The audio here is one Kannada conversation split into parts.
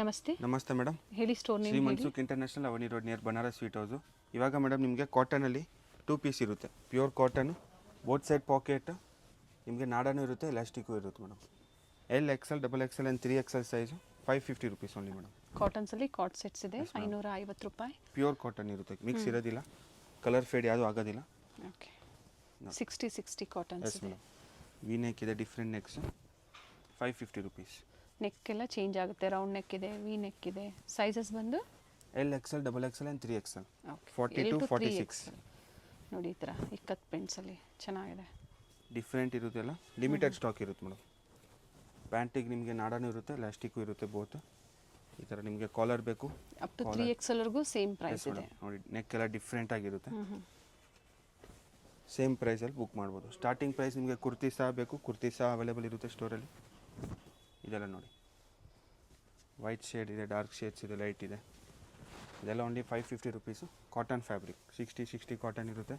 ನಮಸ್ತೆ. ನಮಸ್ತೆ ಮೇಡಮ್. ಹೇಳಿ ಸ್ಟೋರ್ ನೇಮ್ ಶ್ರೀ ಹೇಳಿ. Mansukh international Avani road near Banaras sweet house. ಇವಾಗ ಮೇಡಮ್ ನಿಮಗೆ ಕಾಟನಲ್ಲಿ 2 ಪೀಸ್ ಇರುತ್ತೆ, pure cotton, both side pocket, ನಿಮಗೆ ನಾಡನೂ ಇರುತ್ತೆ, ಎಲಾಸ್ಟಿಕ್ಕು ಇರುತ್ತೆ madam. L XL, double XL and 3XL size 550 rupees only madam. ಕಾಟನ್ಸಲ್ಲಿ ಕಾಟ್ ಸೆಟ್ಸ್ ಇದೆ, 550 ರೂಪಾಯಿ. ಪ್ಯೂರ್ ಕಾಟನ್ ಇರುತ್ತೆ, ಮಿಕ್ಸ್ ಇರೋದಿಲ್ಲ, ಕಲರ್ ಫೇಡ್ ಯಾವುದೂ ಆಗೋದಿಲ್ಲ. ಓಕೆ, 60 ಕಾಟನ್ಸ್ ಎಸ್ ಇದೆ. ಮೇಡಮ್. ವಿ ನೆಕ್ ಇದೆ, ಡಿಫ್ರೆಂಟ್ ನೆಕ್ಸ್, 550 ರುಪೀಸ್. ನೆಕ್ ಎಲ್ಲ ಚೇಂಜ್ ಆಗುತ್ತೆ, ರೌಂಡ್ ನೆಕ್ ಇದೆ, ವಿ ನೆಕ್ ಇದೆ. ಸೈಜಸ್ ಬಂದು L XL, double XL and 3XL, okay, 40 to 46. ನೋಡಿ ಈ ಥರ ಇಕ್ಕತ್ ಪೆಂಟ್ಸಲ್ಲಿ ಚೆನ್ನಾಗಿದೆ. ಡಿಫ್ರೆಂಟ್ ಇರುತ್ತೆಲ್ಲ, ಲಿಮಿಟೆಡ್ ಸ್ಟಾಕ್ ಇರುತ್ತೆ ಮೇಡಮ್. ಪ್ಯಾಂಟಿಗೆ ನಿಮಗೆ ನಾಡನೂ ಇರುತ್ತೆ, ಎಲಾಸ್ಟಿಕ್ಕು ಇರುತ್ತೆ ಬೋತ್. ಈ ಥರ ನಿಮಗೆ ಕಾಲರ್ ಬೇಕು ಅಪ್ ಟು 3XL ವರೆಗೂ ಸೇಮ್ ಪ್ರೈಸ್ ಇದೆ. ನೋಡಿ ನೆಕ್ ಎಲ್ಲ ಡಿಫ್ರೆಂಟ್ ಆಗಿರುತ್ತೆ. ಸೇಮ್ ಪ್ರೈಸಲ್ಲಿ ಬುಕ್ ಮಾಡ್ಬೋದು. ಸ್ಟಾರ್ಟಿಂಗ್ ಪ್ರೈಸ್ ನಿಮಗೆ ಕುರ್ತಿ ಸಹ ಬೇಕು, ಕುರ್ತಿ ಸಹ ಅವೈಲೇಬಲ್ ಇರುತ್ತೆ ಸ್ಟೋರಲ್ಲಿ. ಇದೆಲ್ಲ ನೋಡಿ, ವೈಟ್ ಶೇಡ್ ಇದೆ, ಡಾರ್ಕ್ ಶೇಡ್ಸ್ ಇದೆ, ಲೈಟ್ ಇದೆ. ಇದೆಲ್ಲ only 550 rupees. Cotton fabric 60 cotton ಇರುತ್ತೆ,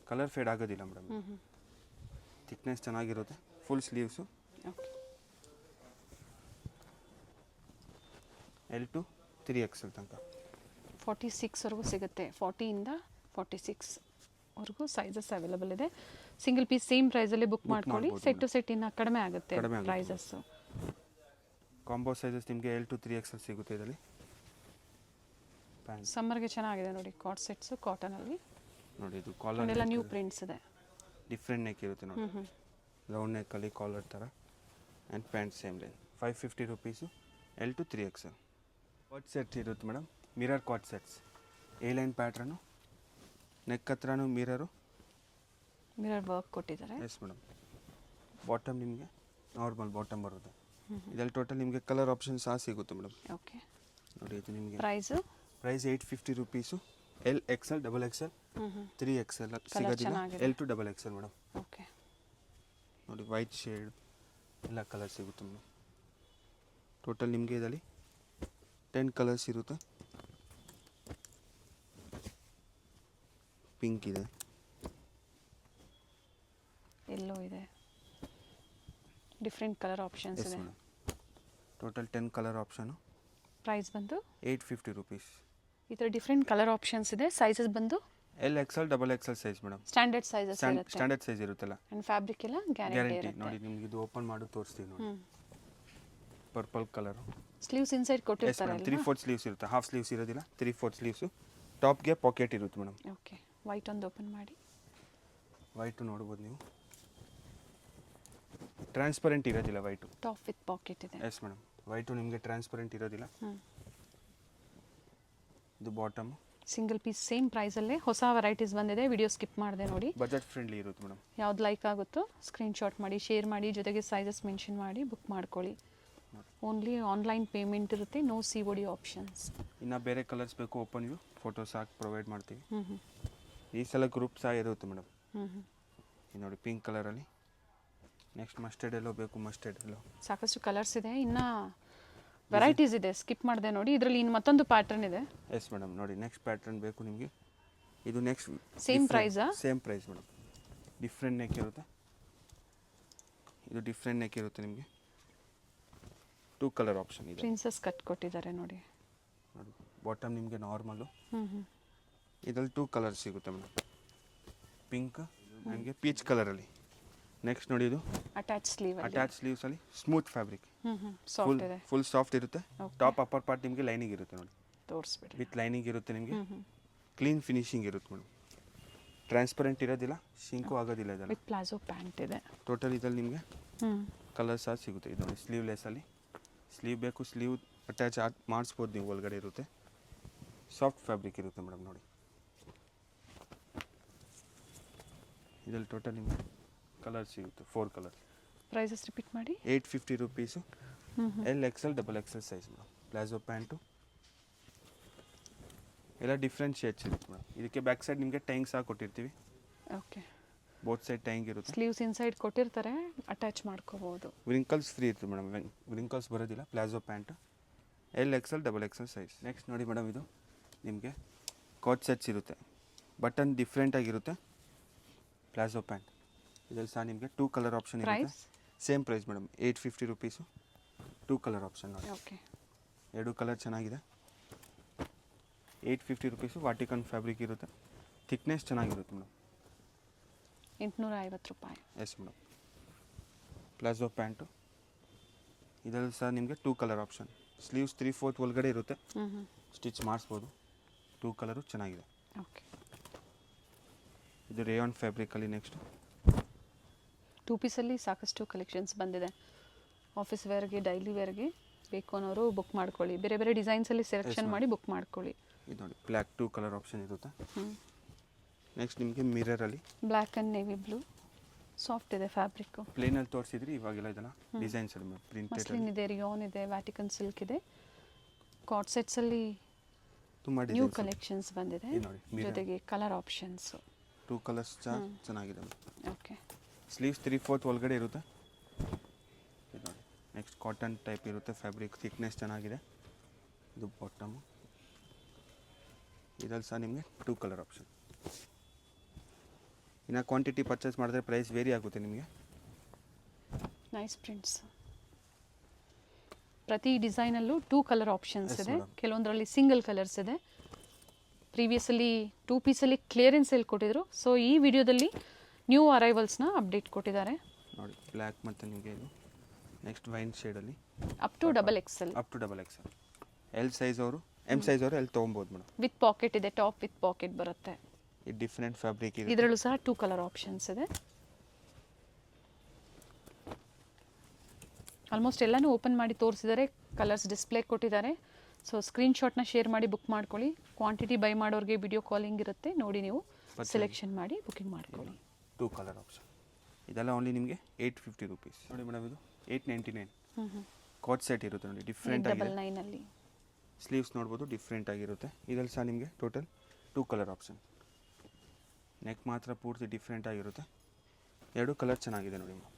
ಕಲರ್ ಫೇಡ್ ಆಗೋದಿಲ್ಲ ಮೇಡಮ್. ಥಿಕ್ನೆಸ್ ಚೆನ್ನಾಗಿರುತ್ತೆ, full sleeves. Okay, L to 3XL ತನಕ 46 ವರೆಗೂ ಸಿಗುತ್ತೆ. 40ಇಂದ 46 ವರೆಗೂ ಸೈಜಸ್ ಅವೈಲೇಬಲ್ ಇದೆ. ಸಿಂಗಲ್ ಪೀಸ್ ಸೇಮ್ ಪ್ರೈಸಲ್ಲಿ ಬುಕ್ ಮಾಡ್ಕೊಳ್ಳಿ. ಸೆಟ್ ಟು ಸೆಟ್ ಇನ್ನು ಕಡಿಮೆ ಆಗುತ್ತೆ ಪ್ರೈಸಸ್ಸು. ಕಾಂಬೋ ಸೈಜಸ್ ನಿಮಗೆ L to 3XL ಸಿಗುತ್ತೆ ಇದರಲ್ಲಿ. ಪ್ಯಾಂಟ್ ಸಮ್ಮರ್ಗೆ ಚೆನ್ನಾಗಿದೆ ನೋಡಿ, ಕಾಟ್ ಸೆಟ್ಸು ಕಾಟನಲ್ಲಿ. ನೋಡಿ, ಇದು ಕಾಲರ್ ಎಲ್ಲ ನ್ಯೂ ಪ್ರಿಂಟ್ಸ್ ಇದೆ, ಡಿಫ್ರೆಂಟ್ ನೆಕ್ ಇರುತ್ತೆ ನೋಡಿ, ರೌಂಡ್ ನೆಕ್ಕಲ್ಲಿ ಕಾಲರ್ ಥರ. And pant same range 550 rupees. L to 3XL ಕಾಟ್ ಸೆಟ್ ಇರುತ್ತೆ ಮೇಡಮ್, ಮಿರರ್ ಕಾಟ್ sets. A line pattern, neck ಹತ್ರನೂ ಮಿರರು. ಮಿರರ್ ವರ್ಕ್ ಕೊಟ್ಟಿದ್ದಾರೆ. Yes madam. ಬಾಟಮ್ ನಿಮಗೆ ನಾರ್ಮಲ್ ಬಾಟಮ್ ಬರುತ್ತೆ. ಇದರಲ್ಲಿ ಟೋಟಲ್ ನಿಮಗೆ ಕಲರ್ ಆಪ್ಷನ್ ಸಹ ಸಿಗುತ್ತೆ ಮೇಡಮ್. ಓಕೆ, ನೋಡಿ ಇದು ನಿಮಗೆ price 850 rupees. L XL, double XL, 3XL ಸಿಗೋದಿಲ್ಲ. L to double XL madam. Okay, ನೋಡಿ ವೈಟ್ ಶೇಡ್ ಎಲ್ಲ ಕಲರ್ ಸಿಗುತ್ತೆ ಮೇಡಮ್. ಟೋಟಲ್ ನಿಮಗೆ ಇದರಲ್ಲಿ 10 ಕಲರ್ಸ್ ಇರುತ್ತೆ. ಪಿಂಕ್ ಇದೆ, ಎಲ್ಲೋ ಇದೆ, ಡಿಫ್ರೆಂಟ್ ಕಲರ್ ಆಪ್ಷನ್ಸ್ ಎಸ್ ಇದೆ. Madam. Total 10 colour option. Price ಬಂದು 850 ರುಪೀಸ್. ಈ ಥರ ಡಿಫ್ರೆಂಟ್ ಕಲರ್ ಆಪ್ಷನ್ಸ್ ಇದೆ. ಸೈಜಸ್ ಬಂದು L XL, double XL size madam. Standard sizes ಇರುತ್ತೆ. ಸ್ಟ್ಯಾಂಡರ್ಡ್ ಸೈಜ್ ಇರುತ್ತಲ್ಲ. ಆ್ಯಂಡ್ ಫ್ಯಾಬ್ರಿಕ್ ಎಲ್ಲ ಗ್ಯಾರಂಟಿ ಗ್ಯಾರಂಟಿ. ಇರುತ್ತೆ. ನೋಡಿ ನಿಮ್ಗೆ ಇದು ಓಪನ್ ಮಾಡಿ ತೋರಿಸ್ತೀವಿ ನೋಡಿ. Purple colour. ಸ್ಲೀವ್ಸ್ ಇನ್ಸೈಡ್ ಎಸ್ ಕೊಟ್ಟಿರ್ತಾರೆ ಮೇಡಮ್. 3/4 ಸ್ಲೀವ್ಸ್ ಇರುತ್ತೆ, ಹಾಫ್ ಸ್ಲೀವ್ಸ್ ಇರೋದಿಲ್ಲ. 3/4 ಸ್ಲೀವ್ಸು. ಟಾಪ್ಗೆ ಪಾಕೆಟ್ ಇರುತ್ತೆ ಮೇಡಮ್. ಓಕೆ, ವೈಟ್ ಒಂದು ಓಪನ್ ಮಾಡಿ. ವೈಟು ನೋಡ್ಬೋದು ನೀವು, ಟ್ರಾನ್ಸ್ಪರೆಂಟ್ ಇರೋದಿಲ್ಲ ವೈಟು. ಟಾಪ್ ವಿತ್ ಪಾಕೆಟ್ ಇದೆ. Yes madam. ವೈಟು ನಿಮಗೆ ಟ್ರಾನ್ಸ್ಪರೆಂಟ್ ಇರೋದಿಲ್ಲ. ಇದು ಬಾಟಮ್. ಸಿಂಗಲ್ ಪೀಸ್ ಸೇಮ್ ಪ್ರೈಸಲ್ಲೇ ಹೊಸ ವೆರೈಟೀಸ್ ಬಂದಿದೆ. ವಿಡಿಯೋ ಸ್ಕಿಪ್ ಮಾಡಿದೆ ನೋಡಿ. ಬಜೆಟ್ ಫ್ರೆಂಡ್ಲಿ ಇರುತ್ತೆ ಮೇಡಮ್. ಯಾವ್ದು ಲೈಕ್ ಆಗುತ್ತೋ ಸ್ಕ್ರೀನ್ಶಾಟ್ ಮಾಡಿ, ಶೇರ್ ಮಾಡಿ, ಜೊತೆಗೆ ಸೈಜಸ್ ಮೆನ್ಷನ್ ಮಾಡಿ ಬುಕ್ ಮಾಡ್ಕೊಳ್ಳಿ. ಓನ್ಲಿ ಆನ್ಲೈನ್ ಪೇಮೆಂಟ್ ಇರುತ್ತೆ, ನೋ COD ಆಪ್ಷನ್ಸ್. ಇನ್ನು ಬೇರೆ ಕಲರ್ಸ್ ಬೇಕು, ಓಪನ್ ವ್ಯೂ ಫೋಟೋಸ್ ಹಾಕಿ ಪ್ರೊವೈಡ್ ಮಾಡ್ತೀವಿ. ಈ ಸಲ ಗ್ರೂಪ್ ಸಹ ಇರುತ್ತೆ ಮೇಡಮ್. ಈ ನೋಡಿ ಪಿಂಕ್ ಕಲರಲ್ಲಿ. ನೆಕ್ಸ್ಟ್ ಮಸ್ಟರ್ಡ್ ಎಲ್ಲೋ ಬೇಕು, ಮಸ್ಟರ್ಡ್ ಎಲ್ಲೋ. ಸಾಕಷ್ಟು ಕಲರ್ಸ್ ಇದೆ, ಇನ್ನು ವೆರೈಟೀಸ್ ಇದೆ. ಸ್ಕಿಪ್ ಮಾಡಿದೆ ನೋಡಿ. ಇದರಲ್ಲಿ ಇನ್ನು ಮತ್ತೊಂದು ಪ್ಯಾಟರ್ನ್ ಇದೆ. Yes madam. ನೋಡಿ ನೆಕ್ಸ್ಟ್ ಪ್ಯಾಟರ್ನ್ ಬೇಕು ನಿಮಗೆ. ಇದು ನೆಕ್ಸ್ಟ್ ಸೇಮ್ ಪ್ರೈಸಾ? Same price madam. Different neck ಇರುತ್ತೆ. ಇದು ಡಿಫ್ರೆಂಟ್ ನೆಕ್ ಇರುತ್ತೆ ನಿಮಗೆ. 2 ಕಲರ್ ಆಪ್ಷನ್ ಇದೆ. ಪ್ರಿನ್ಸಸ್ ಕಟ್ ಕೊಟ್ಟಿದ್ದಾರೆ ನೋಡಿ. ನೋಡಿ ಬಾಟಮ್ ನಿಮಗೆ ನಾರ್ಮಲು. ಇದರಲ್ಲಿ 2 ಕಲರ್ ಸಿಗುತ್ತೆ ಮೇಡಮ್, ಪಿಂಕ್ ನನಗೆ ಪೀಚ್ ಕಲರಲ್ಲಿ. ನೆಕ್ಸ್ಟ್ ನೋಡಿ ಇದು ಅಟ್ಯಾಚ್ ಸ್ಲೀವ್. ಅಟ್ಯಾಚ್ ಸ್ಲೀವ್ಸಲ್ಲಿ ಸ್ಮೂತ್ ಫ್ಯಾಬ್ರಿಕ್, ಸಾಫ್ಟ್ ಇದೆ, ಫುಲ್ ಸಾಫ್ಟ್ ಇರುತ್ತೆ. ಟಾಪ್ ಅಪ್ಪರ್ ಪಾರ್ಟ್ ನಿಮಗೆ ಲೈನಿಂಗ್ ಇರುತ್ತೆ ನೋಡಿ, ತೋರಿಸ್ಬಿಡಿ. ವಿತ್ ಲೈನಿಂಗ್ ಇರುತ್ತೆ ನಿಮಗೆ. ಕ್ಲೀನ್ ಫಿನಿಶಿಂಗ್ ಇರುತ್ತೆ ಮೇಡಮ್. ಟ್ರಾನ್ಸ್ಪರೆಂಟ್ ಇರೋದಿಲ್ಲ, ಶಿಂಕು ಆಗೋದಿಲ್ಲ. ಇದೆಲ್ಲ ವಿತ್ ಪ್ಲಾಜೋ ಪ್ಯಾಂಟ್ ಇದೆ. ಟೋಟಲ್ ಇದರಲ್ಲಿ ನಿಮಗೆ ಕಲರ್ ಸಹ ಸಿಗುತ್ತೆ. ಇದು ನೋಡಿ ಸ್ಲೀವ್ಲೆಸ್ಸಲ್ಲಿ. ಸ್ಲೀವ್ ಬೇಕು, ಸ್ಲೀವ್ ಅಟ್ಯಾಚ್ ಮಾಡಿಸ್ಬೋದು ನೀವು, ಒಳಗಡೆ ಇರುತ್ತೆ. ಸಾಫ್ಟ್ ಫ್ಯಾಬ್ರಿಕ್ ಇರುತ್ತೆ ಮೇಡಮ್. ನೋಡಿ ಇದರಲ್ಲಿ ಟೋಟಲ್ ನಿಮಗೆ ಕಲರ್ ಸಿಗುತ್ತೆ, 4 ಕಲರ್. ಪ್ರೈಸಸ್ ರಿಪೀಟ್ ಮಾಡಿ. 850 rupees. L XL, double XL size madam. Palazzo pant ಎಲ್ಲ ಡಿಫ್ರೆಂಟ್ ಶೇಡ್ಸ್ ಇರುತ್ತೆ ಮೇಡಮ್. ಇದಕ್ಕೆ ಬ್ಯಾಕ್ ಸೈಡ್ ನಿಮಗೆ ಟೈಂಗ್ ಸಹ ಕೊಟ್ಟಿರ್ತೀವಿ. ಓಕೆ, ಬೋತ್ ಸೈಡ್ ಟೈಂಗ್ ಇರುತ್ತೆ. ಸ್ಲೀವ್ಸ್ ಇನ್ಸೈಡ್ ಕೊಟ್ಟಿರ್ತಾರೆ, ಅಟ್ಯಾಚ್ ಮಾಡ್ಕೋಬಹುದು. ವ್ರಿಂಕಲ್ಸ್ ಫ್ರೀ ಇರುತ್ತೆ ಮೇಡಮ್. ವ್ರಿಂಕಲ್ಸ್ ಬರೋದಿಲ್ಲ. Palazzo pant L XL, double XL size. Next ನೋಡಿ ಮೇಡಮ್, ಇದು ನಿಮಗೆ ಕಾಟ್ ಸೆಟ್ಸ್ ಇರುತ್ತೆ. ಬಟನ್ ಡಿಫ್ರೆಂಟ್ ಆಗಿರುತ್ತೆ. ಪ್ಲಾಜೋ ಪ್ಯಾಂಟ್ ಇದರಲ್ಲಿ ಸಹ ನಿಮಗೆ 2 ಕಲರ್ ಆಪ್ಷನ್ ಇರುತ್ತೆ. Same price madam, 850 rupees. 2 colour option ನೋಡಿ. ಓಕೆ, ಎರಡು ಕಲರ್ ಚೆನ್ನಾಗಿದೆ. 850 ರುಪೀಸು. ವಾಟಿಕನ್ ಫ್ಯಾಬ್ರಿಕ್ ಇರುತ್ತೆ. ಥಿಕ್ನೆಸ್ ಚೆನ್ನಾಗಿರುತ್ತೆ ಮೇಡಮ್. 850 ರೂಪಾಯಿ. Yes madam. Palazzo pant. ಇದರಲ್ಲಿ ಸಹ ನಿಮಗೆ 2 ಕಲರ್ ಆಪ್ಷನ್. ಸ್ಲೀವ್ಸ್ 3/4 ಒಳಗಡೆ ಇರುತ್ತೆ. ಸ್ಟಿಚ್ ಮಾಡಿಸ್ಬೋದು. 2 ಕಲರು ಚೆನ್ನಾಗಿದೆ. ಓಕೆ. ಇದು ರೇಯಾನ್ ಫ್ಯಾಬ್ರಿಕಲ್ಲಿ ನೆಕ್ಸ್ಟು 2 ಪೀಸಲ್ಲಿ ಸಾಕಷ್ಟು ಕಲೆಕ್ಷನ್ಸ್ ಬಂದಿದೆ. ಆಫೀಸ್ ವೇರ್ಗೆ, ಡೈಲಿ ವೇರ್ಗೆ ಬೇಕು ಅನ್ನೋರು ಬುಕ್ ಮಾಡ್ಕೊಳ್ಳಿ. ಬೇರೆ ಬೇರೆ ಡಿಸೈನ್ಸಲ್ಲಿ ಸೆಲೆಕ್ಷನ್ ಮಾಡಿ ಬುಕ್ ಮಾಡ್ಕೊಳ್ಳಿ. ಇದು ನೋಡಿ ಬ್ಲ್ಯಾಕ್ 2 ಕಲರ್ ಆಪ್ಷನ್ ಇರುತ್ತೆ. ನೆಕ್ಸ್ಟ್ ನಿಮಗೆ ಮಿರರಲ್ಲಿ black and navy blue soft ಇದೆ ಫ್ಯಾಬ್ರಿಕ್ಕು. ಪ್ಲೇನಲ್ಲಿ ತೋರಿಸಿದ್ರಿ, ಇವಾಗೆಲ್ಲ ಇದೆಲ್ಲ ಡಿಸೈನ್ಸ್ ಇದೆ. ಪ್ರಿಂಟೆಡ್ ಮಸ್ಲಿನ್ ಇದೆ, ರಿಯಾನ್ ಇದೆ, ವ್ಯಾಟಿಕನ್ ಸಿಲ್ಕ್ ಇದೆ. ಕಾರ್ಡ್ ಸೆಟ್ಸಲ್ಲಿ ತುಂಬ ನ್ಯೂ ಡಿಸೈನ್ಸ್ ಕಲೆಕ್ಷನ್ಸ್ ಬಂದಿದೆ. ಇದು ನೋಡಿ ಮಿರರ್ ಜೊತೆಗೆ ಕಲರ್ ಆಪ್ಷನ್ಸು 2 ಕಲರ್ಸ್ ಚೆನ್ನಾಗಿದೆ. ಓಕೆ. ಸ್ಲೀವ್ಸ್ 3/4 ಒಳಗಡೆ ಇರುತ್ತೆ. ಇದು ನೋಡಿ ನೆಕ್ಸ್ಟ್ ಕಾಟನ್ ಟೈಪ್ ಇರುತ್ತೆ. ಫ್ಯಾಬ್ರಿಕ್ ಥಿಕ್ನೆಸ್ ಚೆನ್ನಾಗಿದೆ. ಇದು ಬಾಟಮು. ಇದರಲ್ಲಿ ಸಹ ನಿಮಗೆ 2 ಕಲರ್ ಆಪ್ಷನ್. ಇನ್ನು ಕ್ವಾಂಟಿಟಿ ಪರ್ಚೇಸ್ ಮಾಡಿದ್ರೆ ಪ್ರೈಸ್ ವೇರಿ ಆಗುತ್ತೆ ನಿಮಗೆ. Nice prints. ಪ್ರತಿ ಡಿಸೈನಲ್ಲೂ 2 ಕಲರ್ ಆಪ್ಷನ್ಸ್ Yes, ಇದೆ. madam. ಕೆಲವೊಂದರಲ್ಲಿ ಸಿಂಗಲ್ ಕಲರ್ಸ್ ಇದೆ. ಪ್ರೀವಿಯಸಲ್ಲಿ 2 ಪೀಸಲ್ಲಿ ಕ್ಲಿಯರೆನ್ಸ್ ಸೇಲ್ ಕೊಟ್ಟಿದ್ರು. ಸೊ ಈ ವಿಡಿಯೋದಲ್ಲಿ ನ್ಯೂ ಅರೈವಲ್ಸ್ನ ಅಪ್ಡೇಟ್ ಕೊಟ್ಟಿದ್ದಾರೆ. ನೋಡಿ ಬ್ಲ್ಯಾಕ್ ಮತ್ತು ನಿಮಗೆ ಇದು ನೆಕ್ಸ್ಟ್ ವೈನ್ ಶೇಡಲ್ಲಿ up to XXL. Up to XXL. L size ಅವರು ಎಮ್ ಸೈಜ್ ಅವರು ಎಲ್ಲಿ ತೊಗೊಬೋದು ಮೇಡಮ್. ವಿತ್ ಪಾಕೆಟ್ ಇದೆ, ಟಾಪ್ ವಿತ್ ಪಾಕೆಟ್ ಬರುತ್ತೆ. ಇದು ಡಿಫ್ರೆಂಟ್ ಫ್ಯಾಬ್ರಿಕ್ ಇದೆ. ಇದರಲ್ಲೂ ಸಹ 2 ಕಲರ್ ಆಪ್ಷನ್ಸ್ ಇದೆ. ಆಲ್ಮೋಸ್ಟ್ ಎಲ್ಲನೂ ಓಪನ್ ಮಾಡಿ ತೋರಿಸಿದ್ದಾರೆ. ಕಲರ್ಸ್ ಡಿಸ್ಪ್ಲೇ ಕೊಟ್ಟಿದ್ದಾರೆ. ಸೊ ಸ್ಕ್ರೀನ್ಶಾಟ್ನ ಶೇರ್ ಮಾಡಿ ಬುಕ್ ಮಾಡ್ಕೊಳ್ಳಿ. ಕ್ವಾಂಟಿಟಿ ಬೈ ಮಾಡೋರಿಗೆ ವಿಡಿಯೋ ಕಾಲಿಂಗ್ ಇರುತ್ತೆ, ನೋಡಿ ನೀವು ಸೆಲೆಕ್ಷನ್ ಮಾಡಿ ಬುಕಿಂಗ್ ಮಾಡ್ಕೊಳ್ಳಿ. 2 ಕಲರ್ ಆಪ್ಷನ್. ಇದೆಲ್ಲ ಓನ್ಲಿ ನಿಮಗೆ 850 ರುಪೀಸ್. ನೋಡಿ ಮೇಡಮ್ ಇದು 899. ಕೋಟ್ ಸೆಟ್ ಇರುತ್ತೆ ನೋಡಿ, ಡಿಫ್ರೆಂಟ್ ಆಗಿದೆ. 899 ಸ್ಲೀವ್ಸ್ ನೋಡ್ಬೋದು, ಡಿಫ್ರೆಂಟ್ ಆಗಿರುತ್ತೆ. ಇದರಲ್ಲಿ ಸಹ ನಿಮಗೆ ಟೋಟಲ್ 2 ಕಲರ್ ಆಪ್ಷನ್. ನೆಕ್ ಮಾತ್ರ ಪೂರ್ತಿ ಡಿಫ್ರೆಂಟ್ ಆಗಿರುತ್ತೆ. 2 ಕಲರ್ ಚೆನ್ನಾಗಿದೆ ನೋಡಿ ಮೇಡಮ್.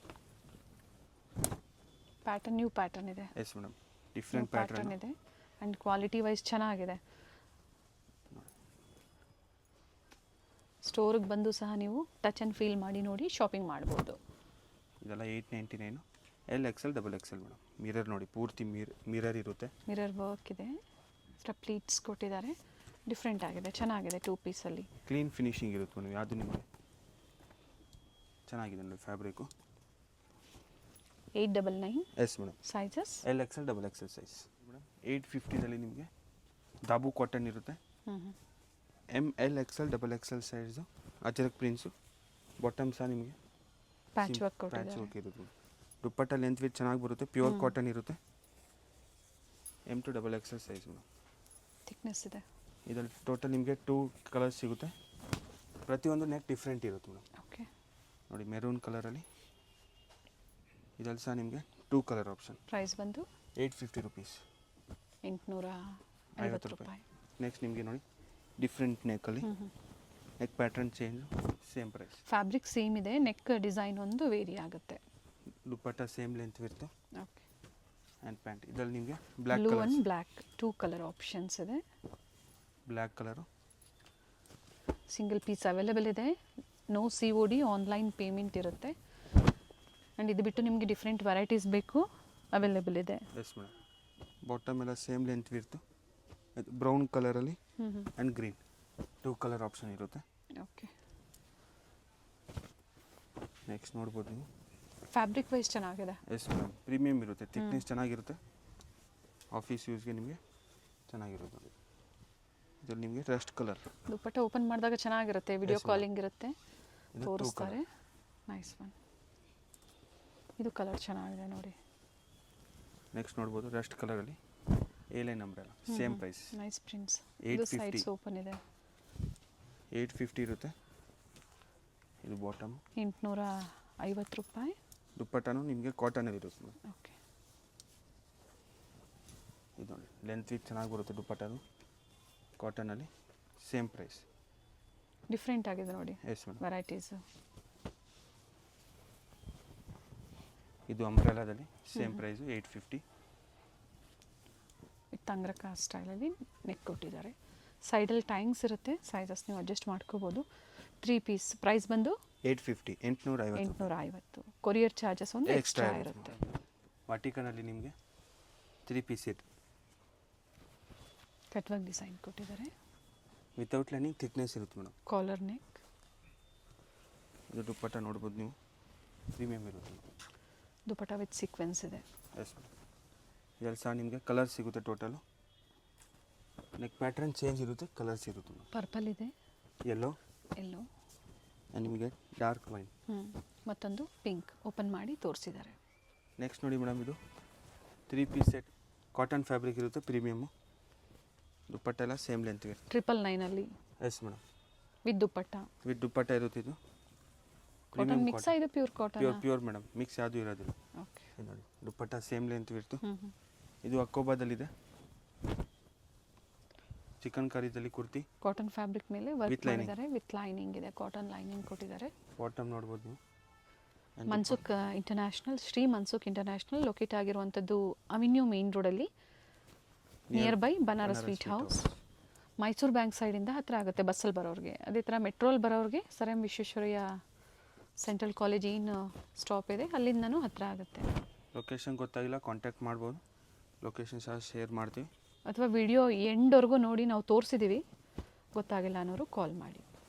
ಪ್ಯಾಟರ್ನ್ ನ್ಯೂ ಪ್ಯಾಟರ್ನ್ ಇದೆ. ಎಸ್ ಮೇಡಮ್, ಡಿಫ್ರೆಂಟ್ ಪ್ಯಾಟರ್ನ್ ಇದೆ ಆ್ಯಂಡ್ ಕ್ವಾಲಿಟಿ ವೈಸ್ ಚೆನ್ನಾಗಿದೆ. ಸ್ಟೋರಿಗೆ ಬಂದು ಸಹ ನೀವು ಟಚ್ ಆ್ಯಂಡ್ ಫೀಲ್ ಮಾಡಿ ನೋಡಿ ಶಾಪಿಂಗ್ ಮಾಡ್ಬೋದು. ಇದೆಲ್ಲ 899. XL XXL madam. ಮಿರರ್ ನೋಡಿ, ಪೂರ್ತಿ ಮಿರರ್ ಇರುತ್ತೆ. ಮಿರರ್ ವರ್ಕ್ ಇದೆ. ಪ್ಲೀಟ್ಸ್ ಕೊಟ್ಟಿದ್ದಾರೆ. ಡಿಫ್ರೆಂಟ್ ಆಗಿದೆ, ಚೆನ್ನಾಗಿದೆ. 2 ಪೀಸಲ್ಲಿ ಕ್ಲೀನ್ ಫಿನಿಶಿಂಗ್ ಇರುತ್ತೆ ಮೇಡಮ್. ಯಾವುದು ನಿಮಗೆ ಚೆನ್ನಾಗಿದೆ ನೋಡಿ fabric. 899. Yes madam. Sizes XL XXL size madam. 850ದಲ್ಲಿ ನಿಮಗೆ ದಾಬು ಕಾಟನ್ ಇರುತ್ತೆ. ML XL XXL size. Ajrak prints. Bottom ಸಹ ನಿಮಗೆ ಪ್ಯಾಚ್ ವರ್ಕ್ ಪ್ಯಾಚ್ ಕೊಟ್ಟಿದ್ದಾರೆ. ವರ್ಕ್ ಇರುತ್ತೆ. ದುಪ್ಪಟ್ಟ ಲೆಂತ್ ವಿತ್ ಚೆನ್ನಾಗಿ ಬರುತ್ತೆ. ಪ್ಯೂರ್ ಕಾಟನ್ ಇರುತ್ತೆ. M to XXL size madam. Thickness ಇದೆ. ಇದರಲ್ಲಿ ಟೋಟಲ್ ನಿಮಗೆ 2 ಕಲರ್ಸ್ ಸಿಗುತ್ತೆ. ಪ್ರತಿಯೊಂದು ನೆಕ್ ಡಿಫ್ರೆಂಟ್ ಇರುತ್ತೆ ಮೇಡಮ್. ಓಕೆ. ನೋಡಿ ಮೆರೂನ್ ಕಲರಲ್ಲಿ. ಇದರಲ್ಲಿ ಸಹ ನಿಮಗೆ 2 ಕಲರ್ ಆಪ್ಷನ್. ಪ್ರೈಸ್ ಬಂದು 850 ರುಪೀಸ್. 850 ರೂಪಾಯಿ. ನೆಕ್ಸ್ಟ್ ನಿಮಗೆ ನೋಡಿ ಡಿಫ್ರೆಂಟ್ ನೆಕ್ಕಲ್ಲಿ neck pattern change, same price. Fabric same ಇದೆ, ನೆಕ್ ಡಿಸೈನ್ ಒಂದು ವೇರಿ ಆಗುತ್ತೆ. ದುಪ್ಪಟ್ಟ ಸೇಮ್ ಲೆಂತ್ ಇರುತ್ತೆ. ಓಕೆ. ಆ್ಯಂಡ್ ಪ್ಯಾಂಟ್ ಇದರಲ್ಲಿ ನಿಮಗೆ black blue colour, and black 2 colour options ಇದೆ. Black colour. Single piece available ಇದೆ. ನೋ COD, ಆನ್ಲೈನ್ ಪೇಮೆಂಟ್ ಇರುತ್ತೆ. ಆ್ಯಂಡ್ ಇದು ಬಿಟ್ಟು ನಿಮಗೆ ಡಿಫ್ರೆಂಟ್ ವೆರೈಟೀಸ್ ಬೇಕು, ಅವೈಲೇಬಲ್ ಇದೆ. Yes madam. ಬಾಟಮ್ ಎಲ್ಲ ಸೇಮ್ ಲೆಂತ್ ಇರುತ್ತೆ. ಬ್ರೌನ್ ಕಲರಲ್ಲಿ ಆ್ಯಂಡ್ ಗ್ರೀನ್ 2 ಕಲರ್ ಆಪ್ಷನ್ ಇರುತ್ತೆ. ಓಕೆ. ನೆಕ್ಸ್ಟ್ ನೋಡ್ಬೋದು ನೀವು. ಫ್ಯಾಬ್ರಿಕ್ ವೈಸ್ ಚೆನ್ನಾಗಿದೆ. Yes madam. ಪ್ರೀಮಿಯಮ್ ಇರುತ್ತೆ, ಥಿಕ್ನೆಸ್ ಚೆನ್ನಾಗಿರುತ್ತೆ. ಆಫೀಸ್ ಯೂಸ್ಗೆ ನಿಮಗೆ ಚೆನ್ನಾಗಿರುತ್ತೆ ನೋಡಿ. ಇದರಲ್ಲಿ ನಿಮಗೆ ರಸ್ಟ್ ಕಲರ್. ದುಪ್ಪಟ್ಟ ಓಪನ್ ಮಾಡಿದಾಗ ಚೆನ್ನಾಗಿರುತ್ತೆ. ವಿಡಿಯೋ ಕಾಲಿಂಗ್ ಇರುತ್ತೆ, ಇದು ತೋರಿಸ್ತಾರೆ. Nice one. ಇದು ಕಲರ್ ಚೆನ್ನಾಗಿದೆ ನೋಡಿ. ನೆಕ್ಸ್ಟ್ ನೋಡ್ಬೋದು ರಸ್ಟ್ ಕಲರಲ್ಲಿ A-line umbrella. Same price. Nice prints. 850. ಇದು ಸೈಡ್ಸ್ ಓಪನ್ ಇದೆ. 850 ಇರುತ್ತೆ. ಇದು ಬಾಟಮ್. 850 ರೂಪಾಯಿ. ದುಪ್ಪಟ್ಟನು ನಿಮಗೆ ಕಾಟನಲ್ಲಿ ಇರುತ್ತೆ ಮೇಡಮ್. ಓಕೆ. ಇದು ನೋಡಿ ಲೆಂತ್ ವಿತ್ ಚೆನ್ನಾಗಿ ಬರುತ್ತೆ. ದುಪ್ಪಟ್ಟನು ಕಾಟನಲ್ಲಿ ಸೇಮ್ ಪ್ರೈಸ್. ಡಿಫ್ರೆಂಟ್ ಆಗಿದೆ ನೋಡಿ ಎಸ್ ಮೇಡಮ್. ವೆರೈಟೀಸು. ಇದು ಅಂಬ್ರೆಲಾದಲ್ಲಿ ಸೇಮ್ ಪ್ರೈಸು 850. ತಂಗ್ರಕ ಸ್ಟೈಲಲ್ಲಿ ನೆಕ್ ಕೊಟ್ಟಿದ್ದಾರೆ. ಸೈಡಲ್ಲಿ ಟ್ಯಾಂಗ್ಸ್ ಇರುತ್ತೆ. ಸೈಜಸ್ ನೀವು ಅಡ್ಜಸ್ಟ್ ಮಾಡ್ಕೋಬೋದು. 3 ಪೀಸ್. ಪ್ರೈಸ್ ಬಂದು 850. 850. ಕೊರಿಯರ್ ಚಾರ್ಜಸ್ ಒಂದು ಎಕ್ಸ್ಟ್ರಾ ಇರುತ್ತೆ. ವಾಟಿಕನಲ್ಲಿ ನಿಮಗೆ 3 ಪೀಸ್ ಇದೆ. ಕಟ್ ವರ್ಕ್ ಡಿಸೈನ್ ಕೊಟ್ಟಿದ್ದಾರೆ. ವಿತೌಟ್ ಲೈನಿಂಗ್ ಥಿಕ್ನೆಸ್ ಇರುತ್ತೆ ಮೇಡಮ್. Collar neck. ಇದು ದುಪ್ಪಟ್ಟ ನೋಡ್ಬೋದು ನೀವು, ಪ್ರೀಮಿಯಮ್ ಇರುತ್ತೆ. ದುಪ್ಪಟ್ಟ ವಿತ್ ಸೀಕ್ವೆನ್ಸ್ ಇದೆ. Yes madam. ಇದರಲ್ಲಿ ಸಹ ನಿಮಗೆ ಕಲರ್ ಸಿಗುತ್ತೆ ಟೋಟಲು. ನೆಕ್ ಪ್ಯಾಟ್ರನ್ ಚೇಂಜ್ ಇರುತ್ತೆ, ಕಲರ್ಸ್ ಇರುತ್ತೆ ಮೇಡಮ್. ಪರ್ಪಲ್ ಇದೆ, ಯೆಲ್ಲೋ, ಎಲ್ಲೋ, ನಿಮಗೆ ಡಾರ್ಕ್ ವೈನ್, ಮತ್ತೊಂದು ಪಿಂಕ್ ಓಪನ್ ಮಾಡಿ ತೋರಿಸಿದ್ದಾರೆ. ನೆಕ್ಸ್ಟ್ ನೋಡಿ ಮೇಡಮ್, ಇದು 3 ಪೀಸ್ ಸೆಟ್ ಕಾಟನ್ ಫ್ಯಾಬ್ರಿಕ್ ಇರುತ್ತೆ, ಪ್ರೀಮಿಯಮ್ಮು. ದುಪ್ಪಟ್ಟ ಎಲ್ಲ ಸೇಮ್ ಲೆಂತ್ ಇರುತ್ತೆ. 999 yes madam. With dupatta. With ದುಪ್ಪಟ್ಟ ಇರುತ್ತೆ. ಇದು ಕಾಟನ್ ಮಿಕ್ಸ್ ಇದು pure cotton. Pure madam, mix ಯಾವುದೂ ಇರೋದಿಲ್ಲ. ಓಕೆ. ನೋಡಿ ದುಪ್ಪಟ್ಟ ಸೇಮ್ ಲೆಂತ್ ಇರುತ್ತೆ. ಇದು ಅಕೋಬಾದಲ್ಲಿದೆ, ಚಿಕನ್ ಕರೀದಲ್ಲಿ ಕುರ್ತಿ. ಕಾಟನ್ ಫ್ಯಾಬ್ರಿಕ್ ಮೇಲೆ ವರ್ಕ್ ಮಾಡಿದ್ದಾರೆ, ವಿತ್ ಲೈನಿಂಗ್ ಇದೆ, ಕಾಟನ್ ಲೈನಿಂಗ್ ಕೊಟ್ಟಿದ್ದಾರೆ. ಬಾಟಮ್ ನೋಡ್ಬೋದು ನೀವು. Mansukh international, Shri Mansukh international locate ಆಗಿರುವಂಥದ್ದು ಅವೆನ್ಯೂ ಮೇನ್ ರೋಡಲ್ಲಿ, near by Banaras sweet house. Mysuru bank ಸೈಡಿಂದ ಹತ್ತಿರ ಆಗುತ್ತೆ ಬಸ್ಸಲ್ಲಿ ಬರೋರಿಗೆ. ಅದೇ ಥರ ಮೆಟ್ರೋಲ್ ಬರೋರಿಗೆ sir M Visvesvaraya central college ಏನು ಸ್ಟಾಪ್ ಇದೆ ಅಲ್ಲಿಂದನೂ ಹತ್ತಿರ ಆಗುತ್ತೆ. ಲೊಕೇಶನ್ ಗೊತ್ತಾಗಿಲ್ಲ ಕಾಂಟ್ಯಾಕ್ಟ್ ಮಾಡ್ಬೋದು, ಲೊಕೇಶನ್ ಸಹ ಶೇರ್ ಮಾಡ್ತೀವಿ. ಅಥವಾ ವಿಡಿಯೋ ಎಂಡ್ವರೆಗೂ ನೋಡಿ ನಾವು ತೋರಿಸಿದ್ದೀವಿ, ಗೊತ್ತಾಗಿಲ್ಲ ಅನ್ನೋರು ಕಾಲ್ ಮಾಡಿ.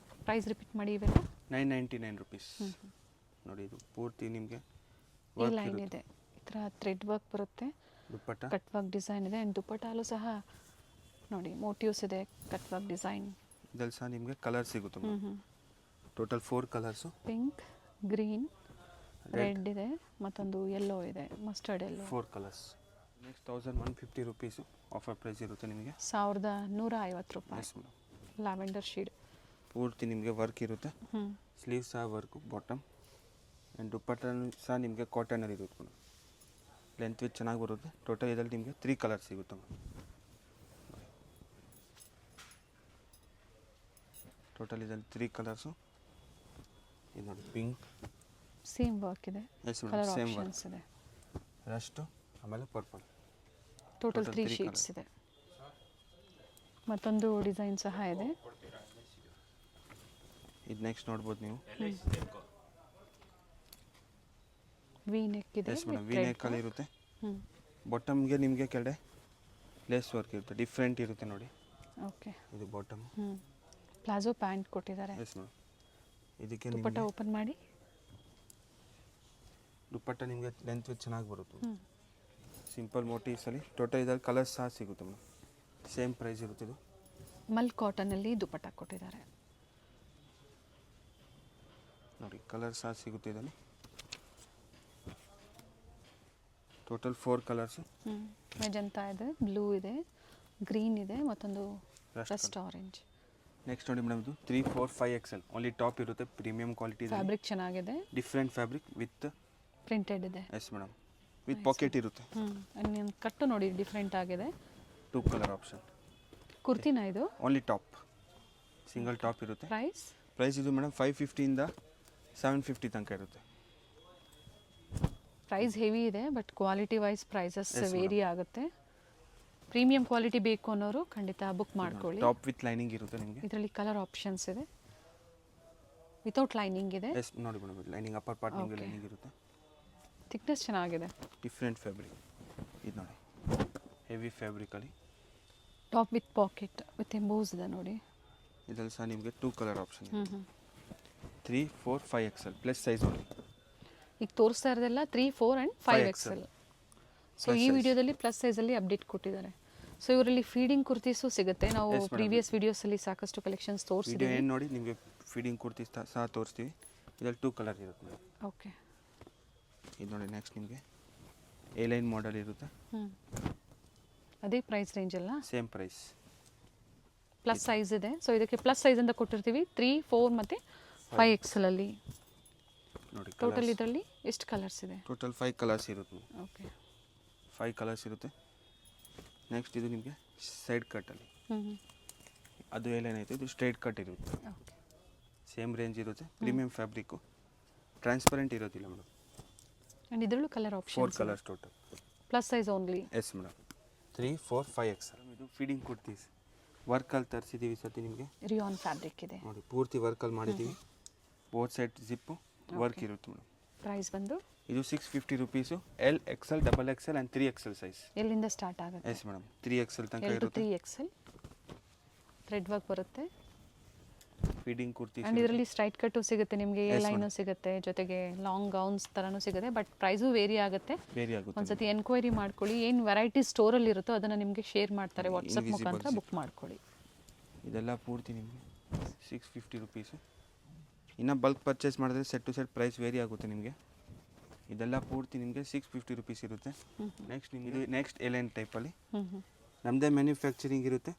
ಪ್ರೈಸ್ ರಿಪೀಟ್ ಮಾಡಿ. ಇವೆಲ್ಲ 999 ರುಪೀಸ್. ನೋಡಿ ಇದು ಪೂರ್ತಿ ನಿಮಗೆ ಈ ಲೈನ್ ಇದೆ, ಈ ಥರ ಥ್ರೆಡ್ ವರ್ಕ್ ಬರುತ್ತೆ, ದುಪ್ಪಟ್ಟ ಕಟ್ ವರ್ಕ್ ಡಿಸೈನ್ ಇದೆ. ಆ್ಯಂಡ್ ದುಪ್ಪಟ್ಟಲ್ಲೂ ಸಹ ನೋಡಿ ಮೋಟಿವ್ಸ್ ಇದೆ, ಕಟ್ ವರ್ಕ್ ಡಿಸೈನ್. ಇದರಲ್ಲಿ ಸಹ ನಿಮಗೆ ಕಲರ್ ಸಿಗುತ್ತೆ. Total 4 colours. Pink, green, red ಇದೆ, ಮತ್ತೊಂದು ಯೆಲ್ಲೋ ಇದೆ, mustard yellow. 4 colours. Next 1150 rupees offer price ಇರುತ್ತೆ ನಿಮಗೆ. 1150 ರೂಪಾಯಿ. Yes madam. Lavender shade. ಪೂರ್ತಿ ನಿಮಗೆ ವರ್ಕ್ ಇರುತ್ತೆ, ಸ್ಲೀವ್ ಸಹ ವರ್ಕು, ಬಾಟಮ್ ಆ್ಯಂಡ್ ದುಪ್ಪಟ್ಟ ಸಹ ನಿಮಗೆ ಕಾಟನಲ್ಲಿ ಇರುತ್ತೆ ಮೇಡಮ್. ಲೆಂತ್ ವಿತ್ ಚೆನ್ನಾಗಿ ಬರುತ್ತೆ. ಟೋಟಲ್ ಇದರಲ್ಲಿ ನಿಮಗೆ 3 ಕಲರ್ಸ್ ಸಿಗುತ್ತೆ ಮೇಡಮ್. ಟೋಟಲ್ ಇದರಲ್ಲಿ 3 ಕಲರ್ಸು. ಇದು ನೋಡಿ ಪಿಂಕ್, ಸೇಮ್ ವರ್ಕ್ ಇದೆ. ಎಸ್ ಮೇಡಮ್, ಸೇಮ್ ವರ್ಕ್ ಇದೆ. ರಸ್ಟು ಆಮೇಲೆ ಪರ್ಪಲ್. ಟೋಟಲ್ 3 ಶೇಡ್ಸ್ ಇದೆ. ಮತ್ತೊಂದು ಡಿಸೈನ್ ಸಹ ಇದೆ. ಇದು ನೆಕ್ಸ್ಟ್ ನೋಡ್ಬೋದು ನೀವು. ವಿ ನೆಕ್ ಇದೆ. ಎಸ್ ಮೇಡಮ್, ವಿ ನೆಕ್ಕಲ್ಲಿ ಇರುತ್ತೆ. ಬಾಟಮ್ಗೆ ನಿಮಗೆ ಕೆಳಗಡೆ ಲೇಸ್ ವರ್ಕ್ ಇರುತ್ತೆ, ಡಿಫ್ರೆಂಟ್ ಇರುತ್ತೆ ನೋಡಿ. ಓಕೆ. ಇದು ಬಾಟಮ್. ಪ್ಲಾಜೋ ಪ್ಯಾಂಟ್ ಕೊಟ್ಟಿದ್ದಾರೆ. Yes madam. ಇದಕ್ಕೆ ದುಪ್ಪಟ್ಟ ಓಪನ್ ಮಾಡಿ. ದುಪ್ಪಟ್ಟ ನಿಮಗೆ ಲೆಂತ್ ವಿತ್ ಚೆನ್ನಾಗಿ ಬರುತ್ತೆ. ಸಿಂಪಲ್ ಮೋಟಿವ್ಸಲ್ಲಿ ಟೋಟಲ್ ಇದರಲ್ಲಿ ಕಲರ್ಸ್ ಸಹ ಸಿಗುತ್ತೆ ಮೇಡಮ್. ಸೇಮ್ ಪ್ರೈಸ್ ಇರುತ್ತೆ. ಇದು ಮಲ್ ಕಾಟನಲ್ಲಿ ದುಪ್ಪಟ್ಟ ಕೊಟ್ಟಿದ್ದಾರೆ ನೋಡಿ, ಕಲರ್ ಸಹ ಸಿಗುತ್ತೆ ಇದರಲ್ಲಿ. Total 4 colours. ಮೆಜಂತಾ ಇದೆ, ಬ್ಲೂ ಇದೆ, ಗ್ರೀನ್ ಇದೆ, ಮತ್ತೊಂದು ರಸ್ಟ್ ಆರೆಂಜ್. ನೆಕ್ಸ್ಟ್ ನೋಡಿ ಮೇಡಮ್, ಇದು 3, 4, 5 XL ಓನ್ಲಿ ಟಾಪ್ ಇರುತ್ತೆ, ಪ್ರೀಮಿಯಂ ಕ್ವಾಲಿಟಿ ಇದೆ. ಫ್ಯಾಬ್ರಿಕ್ ಚೆನ್ನಾಗಿದೆ, ಡಿಫ್ರೆಂಟ್ ಫ್ಯಾಬ್ರಿಕ್ ವಿತ್ ಪ್ರಿಂಟೆಡ್ ಇದೆ. ಎಸ್ ಮೇಡಮ್, ವಿತ್ ಪಾಕೆಟ್ ಇರುತ್ತೆ. ಕಟ್ಟು ನೋಡಿ ಡಿಫ್ರೆಂಟ್ ಆಗಿದೆ. 2 ಕಲರ್ ಆಪ್ಷನ್. ಕುರ್ತಿನ ಇದು ಓನ್ಲಿ ಟಾಪ್, ಸಿಂಗಲ್ ಟಾಪ್ ಇರುತ್ತೆ. ಪ್ರೈಸ್ ಇದು ಮೇಡಮ್ 550 ಇಂದ 750 ತನಕ ಇರುತ್ತೆ. ಪ್ರೈಸ್ ಹೆವಿ ಇದೆ, but quality wise prices vary ಆಗುತ್ತೆ. ಪ್ರೀಮಿಯಂ ಕ್ವಾಲಿಟಿ ಬೇಕು ಅನ್ನೋರು ಖಂಡಿತ ಬುಕ್ ಮಾಡ್ಕೊಳ್ಳಿ. ಟಾಪ್ ವಿತ್ ಲೈನಿಂಗ್ ಇರುತ್ತೆ ನಿಮಗೆ. ಇದರಲ್ಲಿ ಕಲರ್ ಆಪ್ಷನ್ಸ್ ಇದೆ, ವಿತೌಟ್ ಲೈನಿಂಗ್ ಇದೆ. ಎಸ್ ನೋಡಿ ಮೇಡಮ್, ಲೈನಿಂಗ್ ಅಪ್ಪರ್ ಪಾರ್ಟ್ ನಿಮಗೆ ಲೈನಿಂಗ್ ಇರುತ್ತೆ. ಥಿಕ್ನೆಸ್ ಚೆನ್ನಾಗಿದೆ. ಡಿಫ್ರೆಂಟ್ ಫ್ಯಾಬ್ರಿಕ್ ಇದು ನೋಡಿ, ಹೆವಿ ಫ್ಯಾಬ್ರಿಕಲ್ಲಿ. Top with pocket with emboss ಇದೆ ನೋಡಿ. ಇದರಲ್ಲಿ ಸಹ ನಿಮಗೆ 2 ಕಲರ್ ಆಪ್ಷನ್ ಇದೆ. 3, 4, 5 XL ಪ್ಲಸ್ ಸೈಜ್ ಓನ್ಲಿ. ಈಗ ತೋರಿಸ್ತಾ ಇರೋದೆಲ್ಲ 3, 4 ಆ್ಯಂಡ್ 5 XL. ಸೊ ಈ ವಿಡಿಯೋದಲ್ಲಿ ಪ್ಲಸ್ ಸೈಜಲ್ಲಿ ಅಪ್ಡೇಟ್ ಕೊಟ್ಟಿದ್ದಾರೆ. ಸೊ ಇವರಲ್ಲಿ ಫೀಡಿಂಗ್ ಕುರ್ತೀಸು ಸಿಗುತ್ತೆ. ನಾವು ಪ್ರೀವಿಯಸ್ ವಿಡಿಯೋಸಲ್ಲಿ ಸಾಕಷ್ಟು ಕಲೆಕ್ಷನ್ಸ್ ತೋರಿಸಿದ್ದೀವಿ. ಏನು ನೋಡಿ ನಿಮಗೆ ಫೀಡಿಂಗ್ ಕುರ್ತಿ ಸಹ ತೋರಿಸ್ತೀವಿ. ಇದರಲ್ಲಿ 2 ಕಲರ್ ಇರುತ್ತೆ. ಓಕೆ. ಇದು ನೋಡಿ ನೆಕ್ಸ್ಟ್ ನಿಮಗೆ ಎ ಲೈನ್ ಮಾಡೆಲ್ ಇರುತ್ತೆ. ಅದೇ ಪ್ರೈಸ್ ರೇಂಜ್ ಅಲ್ಲ? Same price. ಪ್ಲಸ್ ಸೈಜ್ ಇದೆ. ಸೊ ಇದಕ್ಕೆ ಪ್ಲಸ್ ಸೈಜ್ ಅಂತ ಕೊಟ್ಟಿರ್ತೀವಿ. 3, 4 ಮತ್ತು 5 XL ಅಲ್ಲಿ ನೋಡಿ. ಟೋಟಲ್ ಇದರಲ್ಲಿ ಎಷ್ಟು ಕಲರ್ಸ್ ಇದೆ? ಟೋಟಲ್ 5 ಕಲರ್ಸ್ ಇರುತ್ತೆ. ಓಕೆ, 5 ಕಲರ್ಸ್ ಇರುತ್ತೆ. ನೆಕ್ಸ್ಟ್ ಇದು ನಿಮಗೆ ಸೈಡ್ ಕಟ್ಟಲ್ಲಿ, ಅದು ಏನೇನೈತೆ ಇದು ಸ್ಟ್ರೈಟ್ ಕಟ್ ಇರುತ್ತೆ. ಓಕೆ, ಸೇಮ್ ರೇಂಜ್ ಇರುತ್ತೆ. ಪ್ರೀಮಿಯಂ ಫ್ಯಾಬ್ರಿಕ್ಕು, ಟ್ರಾನ್ಸ್ಪರೆಂಟ್ ಇರೋದಿಲ್ಲ ಮೇಡಮ್. ಆ್ಯಂಡ್ ಇದರಲ್ಲೂ colour option 4 colours total. Plus size only. Yes madam. 3, 4, 5 XL. ಇದು ಫೀಡಿಂಗ್ ಕುರ್ತೀಸ್ ವರ್ಕಲ್ಲಿ ತರಿಸಿದ್ದೀವಿ ಸತಿ ನಿಮಗೆ. ರಿಯಾನ್ ಫ್ಯಾಬ್ರಿಕ್ ಇದೆ ನೋಡಿ, ಪೂರ್ತಿ ವರ್ಕಲ್ಲಿ ಮಾಡಿದ್ದೀವಿ. ಬೋತ್ ಸೈಡ್ ಜಿಪ್ಪು ವರ್ಕ್ ಇರುತ್ತೆ ಮೇಡಮ್. ಪ್ರೈಸ್ ಬಂದು ಇದು 650 rupees. L, XL, XXL and 3 XL size. ಎಲ್ಲಿಂದ ಸ್ಟಾರ್ಟ್ ಆಗುತ್ತೆ? ಎಸ್ ಮೇಡಮ್, 3 XL ತನಕ ಇರುತ್ತೆ. 3 XL ಥ್ರೆಡ್ ವರ್ಕ್ ಬರುತ್ತೆ ಫೀಡಿಂಗ್ ಕುರ್ತಿ ಆ್ಯಂಡ್ ಇದರಲ್ಲಿ ಸ್ಟ್ರೈಟ್ ಕಟ್ಟು ಸಿಗುತ್ತೆ ನಿಮಗೆ ಎ ಲೈನು ಸಿಗುತ್ತೆ, ಜೊತೆಗೆ ಲಾಂಗ್ ಗೌನ್ಸ್ ಥರನೂ ಸಿಗುತ್ತೆ. ಬಟ್ ಪ್ರೈಸು ವೇರಿ ಆಗುತ್ತೆ. ಒಂದ್ಸತಿ ಎನ್ಕ್ವೈರಿ ಮಾಡ್ಕೊಳ್ಳಿ. ಏನು ವೆರೈಟಿ ಸ್ಟೋರಲ್ಲಿ ಇರುತ್ತೋ ಅದನ್ನು ನಿಮಗೆ ಶೇರ್ ಮಾಡ್ತಾರೆ ವಾಟ್ಸಪ್ ಮುಖಾಂತರ, ಬುಕ್ ಮಾಡ್ಕೊಳ್ಳಿ. ಇದೆಲ್ಲ ಪೂರ್ತಿ ನಿಮಗೆ 650 ರುಪೀಸು. ಇನ್ನು ಬಲ್ಕ್ ಪರ್ಚೇಸ್ ಮಾಡಿದ್ರೆ set to set price vary ಆಗುತ್ತೆ ನಿಮಗೆ. ಇದೆಲ್ಲ ಪೂರ್ತಿ ನಿಮಗೆ 650 ರುಪೀಸ್ ಇರುತ್ತೆ. ನೆಕ್ಸ್ಟ್ ನಿಮಗೆ ನೆಕ್ಸ್ಟ್ ಎಲೈನ್ ಟೈಪಲ್ಲಿ ನಮ್ಮದೇ ಮ್ಯಾನುಫ್ಯಾಕ್ಚರಿಂಗ್ ಇರುತ್ತೆ.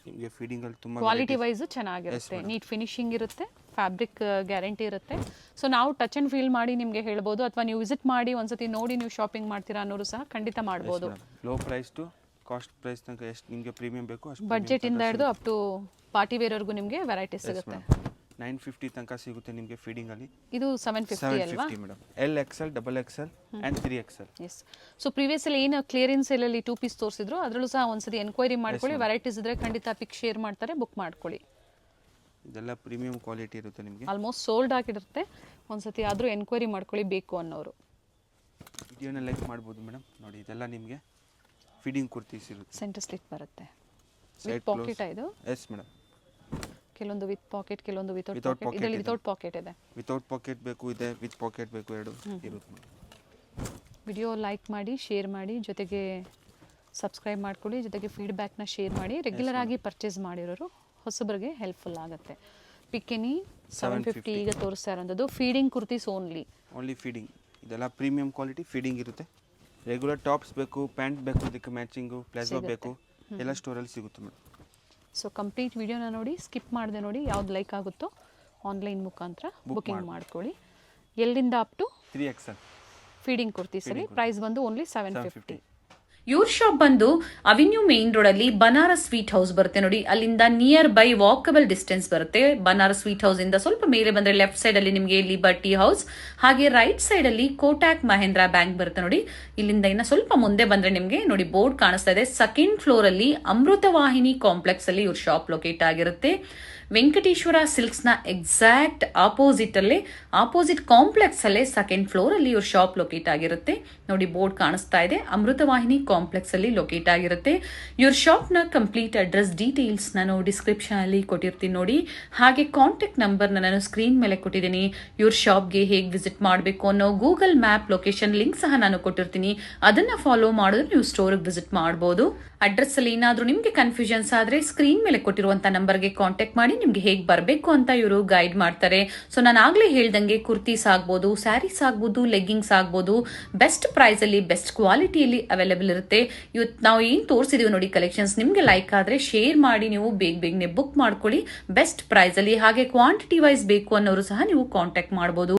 ನಿಮಗೆ ಫೀಡಿಂಗಲ್ಲಿ ತುಂಬ ಕ್ವಾಲಿಟಿ ವೈಸು ಚೆನ್ನಾಗಿರುತ್ತೆ, ನೀಟ್ ಫಿನಿಶಿಂಗ್ ಇರುತ್ತೆ, ಫ್ಯಾಬ್ರಿಕ್ ಗ್ಯಾರಂಟಿ ಇರುತ್ತೆ. ಸೊ ನಾವು ಟಚ್ ಆ್ಯಂಡ್ ಫೀಲ್ ಮಾಡಿ ನಿಮಗೆ ಹೇಳ್ಬೋದು, ಅಥವಾ ನೀವು ವಿಸಿಟ್ ಮಾಡಿ ಒಂದ್ಸತಿ ನೋಡಿ ನೀವು ಶಾಪಿಂಗ್ ಮಾಡ್ತೀರಾ ಅನ್ನೋರು ಸಹ ಖಂಡಿತ ಮಾಡ್ಬೋದು. Low price to cost price ತನಕ ಎಷ್ಟು ನಿಮಗೆ ಪ್ರೀಮಿಯಂ ಬೇಕು ಅಷ್ಟು ಬಡ್ಜೆಟಿಂದ ಹಿಡಿದು ಅಪ್ ಟು ಪಾರ್ಟಿ ವೇರ್ವರೆಗೂ ನಿಮಗೆ ವೆರೈಟಿ ಸಿಗುತ್ತೆ. 950 ತನಕ ಸಿಗುತ್ತೆ ನಿಮಗೆ ಫೀಡಿಂಗಲ್ಲಿ. ಇದು 750 ಅಲ್ವಾ madam. L XL, double XL and 3XL. Yes. So ಪ್ರೀವಿಯಸ್ಸಲ್ಲಿ ಏನು ಕ್ಲಿಯರೆನ್ಸ್ ಸೇಲಲ್ಲಿ 2 ಪೀಸ್ ತೋರಿಸಿದ್ರು ಅದರಲ್ಲೂ ಸಹ ಒಂದ್ಸತಿ ಎನ್ಕ್ವೈರಿ ಮಾಡ್ಕೊಳ್ಳಿ. ವೆರೈಟೀಸ್ ಇದ್ರೆ ಖಂಡಿತ ಪಿಕ್ ಶೇರ್ ಮಾಡ್ತಾರೆ, ಬುಕ್ ಮಾಡ್ಕೊಳ್ಳಿ. ಇದೆಲ್ಲ ಪ್ರೀಮಿಯಂ ಕ್ವಾಲಿಟಿ ಇರುತ್ತೆ ನಿಮಗೆ. ಆಲ್ಮೋಸ್ಟ್ ಸೋಲ್ಡ್ ಆಗಿರುತ್ತೆ. ಒಂದ್ಸತಿ ಆದರೂ ಎನ್ಕ್ವೈರಿ ಮಾಡ್ಕೊಳ್ಳಿ ಬೇಕು ಅನ್ನೋರು. ವಿಡಿಯೋನ ಲೈಕ್ ಮಾಡ್ಬೋದು ಮೇಡಮ್. ನೋಡಿ ಇದೆಲ್ಲ ನಿಮಗೆ ಫೀಡಿಂಗ್ ಕುರ್ತೀಸ್ ಇರುತ್ತೆ. ಸೆಂಟರ್ ಸ್ಲಿಟ್ ಬರುತ್ತೆ. ವಿತ್ ಪಾಕೆಟ್ ಇದು? Yes madam. ಕೆಲವೊಂದು ವಿತ್ ಪಾಕೆಟ್, ಕೆಲವೊಂದು ವಿತೌಟ್ ಪಾಕೆಟ್. ಇದರಲ್ಲಿ ವಿತೌಟ್ ಪಾಕೆಟ್ ಇದೆ. ವಿತೌಟ್ ಪಾಕೆಟ್ ಬೇಕು ಇದೆ, ವಿತ್ ಪಾಕೆಟ್ ಬೇಕು, ಎರಡು ಇರುತ್ತೆ. ವಿಡಿಯೋ ಲೈಕ್ ಮಾಡಿ, ಶೇರ್ ಮಾಡಿ, ಜೊತೆಗೆ ಸಬ್ಸ್ಕ್ರೈಬ್ ಮಾಡ್ಕೊಳ್ಳಿ, ಜೊತೆಗೆ ಫೀಡ್ಬ್ಯಾಕ್ನ ಶೇರ್ ಮಾಡಿ. ರೆಗ್ಯುಲರ್ ಆಗಿ ಪರ್ಚೇಸ್ ಮಾಡಿರೋರು ಹೊಸಬರಿಗೆ ಹೆಲ್ಪ್ಫುಲ್ ಆಗುತ್ತೆ. ಪಿಕ್ಕಿನಿ 750 ಈಗ ತೋರಿಸ್ತಾ ಇರೋಂಥದ್ದು ಫೀಡಿಂಗ್ ಕುರ್ತೀಸ್ ಓನ್ಲಿ ಫೀಡಿಂಗ್. ಇದೆಲ್ಲ ಪ್ರೀಮಿಯಂ ಕ್ವಾಲಿಟಿ ಫೀಡಿಂಗ್ ಇರುತ್ತೆ. ರೆಗ್ಯುಲರ್ ಟಾಪ್ಸ್ ಬೇಕು, ಪ್ಯಾಂಟ್ ಬೇಕು, ಇದಕ್ಕೆ ಮ್ಯಾಚಿಂಗು ಪ್ಲಾಜೋ ಬೇಕು, ಎಲ್ಲ ಸ್ಟೋರಲ್ಲಿ ಸಿಗುತ್ತೆ ಮೇಡಮ್. ಸೊ ಕಂಪ್ಲೀಟ್ ವಿಡಿಯೋನ ನೋಡಿ, ಸ್ಕಿಪ್ ಮಾಡದೆ ನೋಡಿ. ಯಾವ್ದು ಲೈಕ್ ಆಗುತ್ತೋ ಆನ್ಲೈನ್ ಮುಖಾಂತರ ಬುಕಿಂಗ್ ಮಾಡ್ಕೊಳ್ಳಿ. ಎಲ್ಲಿಂದ ಅಪ್ ಟು 3XL ಫೀಡಿಂಗ್ ಕುರ್ತೀಸಲ್ಲಿ ಪ್ರೈಸ್ ಬಂದು ಓನ್ಲಿ 750. ಇವ್ರ ಶಾಪ್ ಬಂದು ಅವೆನ್ಯೂ ಮೇನ್ ರೋಡ್ ಅಲ್ಲಿ ಬನಾರಸ್ ಸ್ವೀಟ್ ಹೌಸ್ ಬರುತ್ತೆ ನೋಡಿ. ಅಲ್ಲಿಂದ ನಿಯರ್ ಬೈ ವಾಕಬಲ್ ಡಿಸ್ಟೆನ್ಸ್ ಬರುತ್ತೆ. ಬನಾರಸ್ ಸ್ವೀಟ್ ಹೌಸ್ ಇಂದ ಸ್ವಲ್ಪ ಮೇಲೆ ಬಂದ್ರೆ ಲೆಫ್ಟ್ ಸೈಡ್ ಅಲ್ಲಿ ನಿಮಗೆ ಲಿಬರ್ಟಿ ಹೌಸ್, ಹಾಗೆ ರೈಟ್ ಸೈಡ್ ಅಲ್ಲಿ ಕೋಟಾಕ್ ಮಹೇಂದ್ರ ಬ್ಯಾಂಕ್ ಬರುತ್ತೆ ನೋಡಿ. ಇಲ್ಲಿಂದ ಇನ್ನ ಸ್ವಲ್ಪ ಮುಂದೆ ಬಂದ್ರೆ ನಿಮಗೆ ನೋಡಿ ಬೋರ್ಡ್ ಕಾಣಿಸ್ತಾ ಇದೆ. ಸೆಕೆಂಡ್ ಫ್ಲೋರ್ ಅಲ್ಲಿ ಅಮೃತವಾಹಿನಿ ಕಾಂಪ್ಲೆಕ್ಸ್ ಅಲ್ಲಿ ಇವ್ರ ಶಾಪ್ ಲೊಕೇಟ್ ಆಗಿರುತ್ತೆ. ವೆಂಕಟೇಶ್ವರ ಸಿಲ್ಕ್ಸ್ ನ ಎಕ್ಸಾಕ್ಟ್ ಆಪೋಸಿಟ್ ಅಲ್ಲೇ, ಆಪೋಸಿಟ್ ಕಾಂಪ್ಲೆಕ್ಸ್ ಅಲ್ಲೇ ಸೆಕೆಂಡ್ ಫ್ಲೋರ್ ಅಲ್ಲಿ ಇವ್ರ ಶಾಪ್ ಲೊಕೇಟ್ ಆಗಿರುತ್ತೆ ನೋಡಿ. ಬೋರ್ಡ್ ಕಾಣಿಸ್ತಾ ಇದೆ. ಅಮೃತವಾಹಿನಿ ಕಾಂಪ್ಲೆಕ್ಸ್ ಅಲ್ಲಿ ಲೊಕೇಟ್ ಆಗಿರುತ್ತೆ. ಇವ್ರ ಶಾಪ್ ನ ಕಂಪ್ಲೀಟ್ ಅಡ್ರೆಸ್ ಡೀಟೇಲ್ಸ್ ನಾನು ಡಿಸ್ಕ್ರಿಪ್ಷನ್ ಅಲ್ಲಿ ಕೊಟ್ಟಿರ್ತೀನಿ ನೋಡಿ. ಹಾಗೆ ಕಾಂಟ್ಯಾಕ್ಟ್ ನಂಬರ್ ನಾನು ಸ್ಕ್ರೀನ್ ಮೇಲೆ ಕೊಟ್ಟಿದ್ದೀನಿ. ಇವ್ರ ಶಾಪ್ಗೆ ಹೇಗೆ ವಿಸಿಟ್ ಮಾಡಬೇಕು ಅನ್ನೋ ಗೂಗಲ್ ಮ್ಯಾಪ್ ಲೊಕೇಶನ್ ಲಿಂಕ್ ಸಹ ನಾನು ಕೊಟ್ಟಿರ್ತೀನಿ. ಅದನ್ನ ಫಾಲೋ ಮಾಡಿದ್ರೆ ನೀವು ಸ್ಟೋರ್ಗೆ ವಿಸಿಟ್ ಮಾಡಬಹುದು. ಅಡ್ರೆಸ್ ಅಲ್ಲಿ ಏನಾದ್ರೂ ನಿಮ್ಗೆ ಕನ್ಫ್ಯೂಷನ್ಸ್ ಆದ್ರೆ ಸ್ಕ್ರೀನ್ ಮೇಲೆ ಕೊಟ್ಟಿರುವಂತ ನಂಬರ್ಗೆ ಕಾಂಟ್ಯಾಕ್ಟ್ ಮಾಡಿ ನಿಮ್ಗೆ ಹೇಗೆ ಬರಬೇಕು ಅಂತ ಇವರು ಗೈಡ್ ಮಾಡ್ತಾರೆ. ಸೊ ನಾನು ಆಗ್ಲೇ ಹೇಳ್ದಂಗೆ ಕುರ್ತೀಸ್ ಆಗ್ಬೋದು, ಸ್ಯಾರೀಸ್ ಆಗ್ಬೋದು, ಲೆಗ್ಗಿಂಗ್ಸ್ ಆಗ್ಬೋದು, ಬೆಸ್ಟ್ ಪ್ರೈಸ್ ಅಲ್ಲಿ ಬೆಸ್ಟ್ ಕ್ವಾಲಿಟಿಯಲ್ಲಿ ಅವೈಲೇಬಲ್ ಇರುತ್ತೆ. ಇವತ್ತು ನಾವು ಏನ್ ತೋರಿಸಿದೀವಿ ನೋಡಿ ಕಲೆಕ್ಷನ್ಸ್, ನಿಮ್ಗೆ ಲೈಕ್ ಆದ್ರೆ ಶೇರ್ ಮಾಡಿ ನೀವು ಬೇಗನೆ ಬುಕ್ ಮಾಡ್ಕೊಳ್ಳಿ ಬೆಸ್ಟ್ ಪ್ರೈಸ್ ಅಲ್ಲಿ. ಹಾಗೆ ಕ್ವಾಂಟಿಟಿ ವೈಸ್ ಬೇಕು ಅನ್ನೋರು ಸಹ ನೀವು ಕಾಂಟ್ಯಾಕ್ಟ್ ಮಾಡಬಹುದು.